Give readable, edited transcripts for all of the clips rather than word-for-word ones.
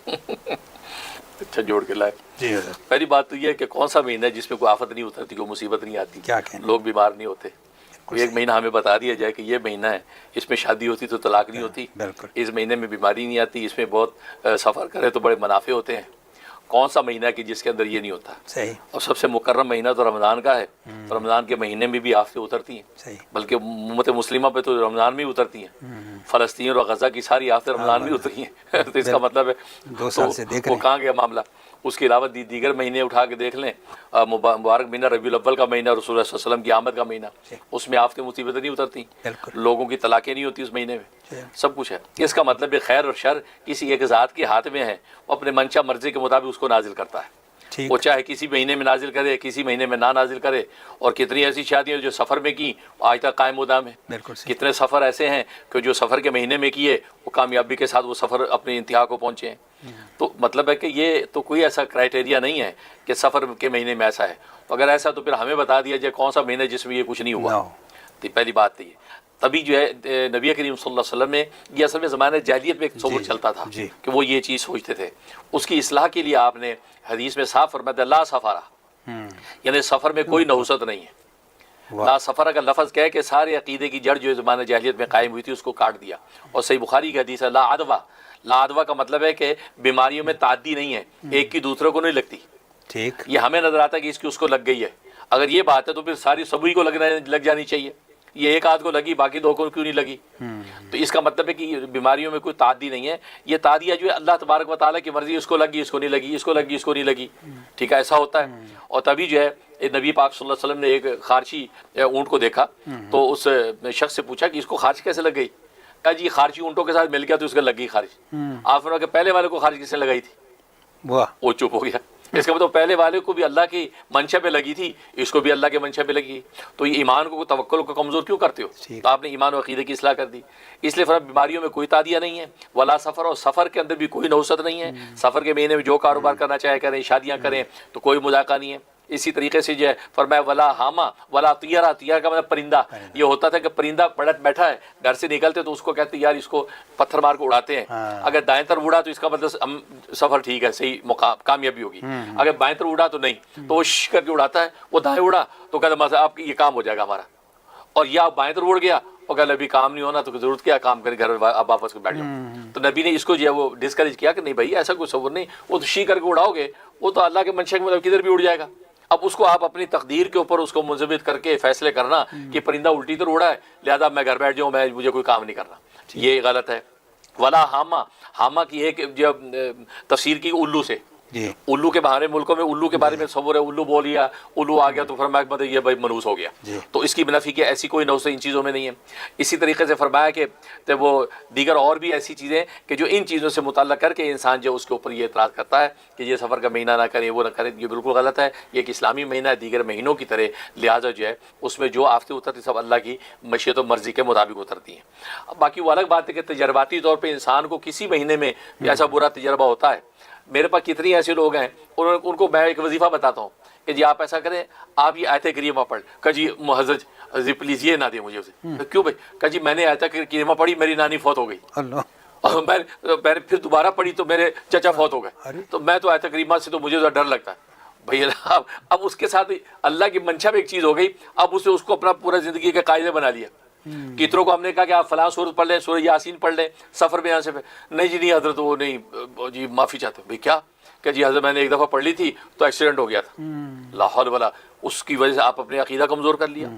اچھا جوڑ کے لائے. جی حضرت. پہلی بات تو یہ ہے کہ کون سا مہینہ ہے جس میں کوئی آفت نہیں اترتی, کوئی مصیبت نہیں آتی, کیا کہنا, لوگ بیمار نہیں ہوتے. کوئی ایک مہینہ ہمیں بتا دیا جائے کہ یہ مہینہ ہے, اس میں شادی ہوتی تو طلاق نہیں ہوتی, بالکل اس مہینے میں بیماری نہیں آتی, اس میں بہت سفر کرے تو بڑے منافع ہوتے ہیں. کون سا مہینہ ہے کہ جس کے اندر یہ نہیں ہوتا؟ صحیح. اور سب سے مکرم مہینہ تو رمضان کا ہے, تو رمضان کے مہینے میں بھی آفتیں اترتی ہیں, صحیح. بلکہ امت مسلمہ پہ تو رمضان میں ہی اترتی ہیں. فلسطین اور غزہ کی ساری آفتیں رمضان میں اتری ہیں. تو اس کا مطلب ہے 2 سال سے دیکھ وہ رہے ہیں. کہاں گیا معاملہ. اس کے علاوہ دیگر مہینے اٹھا کے دیکھ لیں, مبارک مہینہ ربیع الاول کا مہینہ, رسول اللہ صلی اللہ علیہ وسلم کی آمد کا مہینہ, اس میں آفتیں مصیبتیں نہیں اترتی, بالکل. لوگوں کی طلاقیں نہیں ہوتی اس مہینے میں, سب کچھ ہے. اس کا مطلب ہے خیر اور شر کسی ایک ذات کے ہاتھ میں ہے, وہ اپنے منشا مرضی کے مطابق اس کو نازل کرتا ہے. وہ چاہے کسی مہینے میں نازل کرے, کسی مہینے میں نہ نازل کرے. اور کتنی ایسی شادیاں جو سفر میں کی آج تک قائم و دام ہے. کتنے سفر ایسے ہیں کہ جو سفر کے مہینے میں کیے وہ کامیابی کے ساتھ وہ سفر اپنی انتہا کو پہنچے ہیں. تو مطلب ہے کہ یہ تو کوئی ایسا کرائٹیریا نہیں ہے کہ سفر کے مہینے میں ایسا ہے. تو اگر ایسا تو پھر ہمیں بتا دیا جائے کون سا مہینہ جس میں یہ کچھ نہیں ہوا. تو پہلی بات تو یہ, تبھی جو ہے نبی کریم صلی اللہ علیہ وسلم میں یہ اصل میں زمانے جاہلیت میں ایک تصور چلتا تھا کہ وہ یہ چیز سوچتے تھے. اس کی اصلاح کے لیے آپ نے حدیث میں صاف فرمایا لا سفرا, یعنی سفر میں کوئی نحوست نہیں ہے. لا سفر کا لفظ کہہ کہ سارے عقیدے کی جڑ جو زمانہ جاہلیت میں قائم ہوئی تھی اس کو کاٹ دیا. اور صحیح بخاری کی حدیث ہے لا عدوہ. لا عدوہ کا مطلب ہے کہ بیماریوں میں تعدی نہیں ہے, ایک کی دوسرے کو نہیں لگتی. ٹھیک. یہ ہمیں نظر آتا ہے کہ اس کی اس کو لگ گئی ہے. اگر یہ بات ہے تو پھر ساری سبھی کو لگ جانی چاہیے. یہ ایک آدھ کو لگی, باقی 2 کو کیوں نہیں لگی؟ تو اس کا مطلب ہے کہ بیماریوں میں کوئی تعدی نہیں ہے. یہ تعدیہ جو ہے اللہ تبارک و تعالیٰ کی مرضی, اس کو لگی اس کو نہیں لگی, اس کو لگی اس کو نہیں لگی. ٹھیک ہے, ایسا ہوتا ہے. اور تبھی جو ہے نبی پاک صلی اللہ علیہ وسلم نے ایک خارچی اونٹ کو دیکھا تو اس شخص سے پوچھا کہ اس کو خارچ کیسے لگ گئی؟ کہا جی خارچی اونٹوں کے ساتھ مل گیا تو اس کو لگ گئی خارچ. آپ نے کہا پہلے والے کو خارچ کس سے لگائی تھی؟ وہ چپ ہو گیا. اس کا مطلب پہلے والے کو بھی اللہ کی منشا پہ لگی تھی, اس کو بھی اللہ کے منشا پہ لگی. تو یہ ایمان کو توکل کو کمزور کیوں کرتے ہو؟ تو آپ نے ایمان و عقیدے کی اصلاح کر دی. اس لیے فرق بیماریوں میں کوئی تعدیہ نہیں ہے, ولا سفر, اور سفر کے اندر بھی کوئی نحوست نہیں ہے. سفر کے مہینے میں جو کاروبار کرنا چاہے کریں, شادیاں کریں, تو کوئی مذاقہ نہیں ہے. اسی طریقے سے جو ہے فرمایا ولا حاما ولا طیرہ. طیرہ کا مطلب پرندہ. یہ ہوتا تھا کہ پرندہ بیٹھا ہے, گھر سے نکلتے تو اس کو کہتے یار اس کو پتھر مار کو اڑاتے ہیں. اگر دائیں طرف اڑا تو اس کا مطلب سفر ٹھیک ہے, صحیح مقام کامیابی ہوگی. اگر بائیں طرف اڑا تو نہیں, تو وہ کر کے اڑاتا ہے. وہ دائیں اڑا تو کہتا آپ یہ کام ہو جائے گا ہمارا. اور یہ آپ بائیں طرف اڑ گیا اور کہ ابھی کام نہیں ہونا تو ضرورت کیا کام کرے, گھر آپ واپس بیٹھ جاؤ. تو نبی نے اس کو جو ہے وہ ڈسکریج کیا کہ نہیں بھائی ایسا کوئی تصور نہیں. وہ تو شی کر کے اڑاؤ گے وہ تو اللہ کے منشا کے مطلب کدھر بھی اڑ جائے گا. اب اس کو آپ اپنی تقدیر کے اوپر اس کو منضبط کر کے فیصلے کرنا کہ پرندہ الٹی تو اڑا ہے لہذا میں گھر بیٹھ جاؤں, مجھے کوئی کام نہیں کرنا, یہ غلط ہے. ولا حاما, حاما کی ایک جو تفسیر کی الو سے, الو کے بہانے ملکوں میں الو کے بارے میں تصور ہے, الو بول لیا, الو آ گیا تو فرمایا مطلب یہ بھائی منحوس ہو گیا. تو اس کی بنفی کہ ایسی کوئی نحوست ان چیزوں میں نہیں ہے. اسی طریقے سے فرمایا کہ وہ دیگر اور بھی ایسی چیزیں کہ جو ان چیزوں سے متعلق کر کے انسان جو اس کے اوپر یہ اعتراض کرتا ہے کہ یہ سفر کا مہینہ نہ کریں, وہ نہ کریں, یہ بالکل غلط ہے. یہ ایک اسلامی مہینہ ہے دیگر مہینوں کی طرح, لہٰذا جو ہے اس میں جو آفتیں اترتی سب اللہ کی مشیت و مرضی کے مطابق اترتی ہیں. باقی وہ الگ بات ہے کہ تجرباتی طور پہ انسان کو کسی مہینے میں ایسا برا تجربہ ہوتا ہے. میرے پاس کتنی ایسے لوگ ہیں, ان کو میں ایک وظیفہ بتاتا ہوں کہ جی آپ ایسا کریں, آپ یہ آیت کریمہ پڑھ. کہ جی حضرت پلیز یہ نہ دیں مجھے اسے. کیوں بھائی؟ کہ جی میں نے آیت کریمہ پڑھی, میری نانی فوت ہو گئی, اور میں نے پھر دوبارہ پڑھی تو میرے چچا فوت ہو گئے, تو میں تو آیت کریمہ سے تو مجھے ڈر لگتا ہے. بھائی اب اس کے ساتھ اللہ کی منشا میں ایک چیز ہو گئی, اب اس کو اپنا پورا زندگی کے قاعدے بنا لیا. کتنوں کو ہم نے کہا کہ آپ فلاں سورت پڑھ لیں, سورہ یاسین پڑھ لیں سفر میں, یہاں سے نہیں جی نہیں حضرت وہ نہیں جی معافی چاہتے. بھائی کیا کہ جی حضرت میں نے ایک دفعہ پڑھ لی تھی تو ایکسیڈنٹ ہو گیا تھا. لا حول ولا, اس کی وجہ سے آپ اپنے عقیدہ کمزور کر لیا.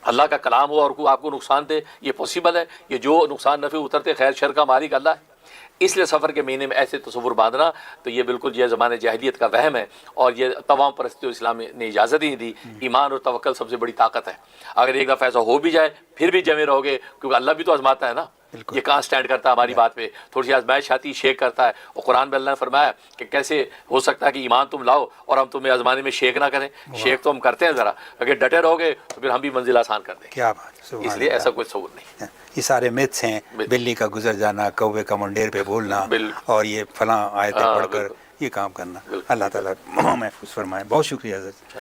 اللہ کا کلام ہو اور آپ کو نقصان دے, یہ پاسبل ہے. یہ جو نقصان نفع اترتے خیر شر کا مالک اللہ ہے. اس لیے سفر کے مہینے میں ایسے تصور باندھنا تو یہ بالکل یہ زمانے جاہلیت کا وہم ہے, اور یہ تمام پرستی اسلام نے اجازت ہی نہیں دی. ایمان اور توکل سب سے بڑی طاقت ہے. اگر ایک دفعہ ایسا ہو بھی جائے پھر بھی جمے رہو گے, کیونکہ اللہ بھی تو آزماتا ہے نا. یہ کہاں سٹینڈ کرتا ہے ہماری بات پہ, تھوڑی سی آزمائش آتی شیک کرتا ہے. اور قرآن میں اللہ نے فرمایا کہ کیسے ہو سکتا ہے کہ ایمان تم لاؤ اور ہم تمہیں آزمانے میں شیک نہ کریں. شیک تو ہم کرتے ہیں ذرا, اگر ڈٹے رہو گے تو پھر ہم بھی منزل آسان کر دیں. کیا بات, اس لیے ایسا کوئی تصور نہیں. یہ سارے میتھس ہیں, بلی کا گزر جانا, کوے کا منڈیر پہ بولنا, اور یہ فلاں آیتیں پڑھ کر یہ کام کرنا. اللہ تعالیٰ محفوظ فرمائے. بہت شکریہ حضرت.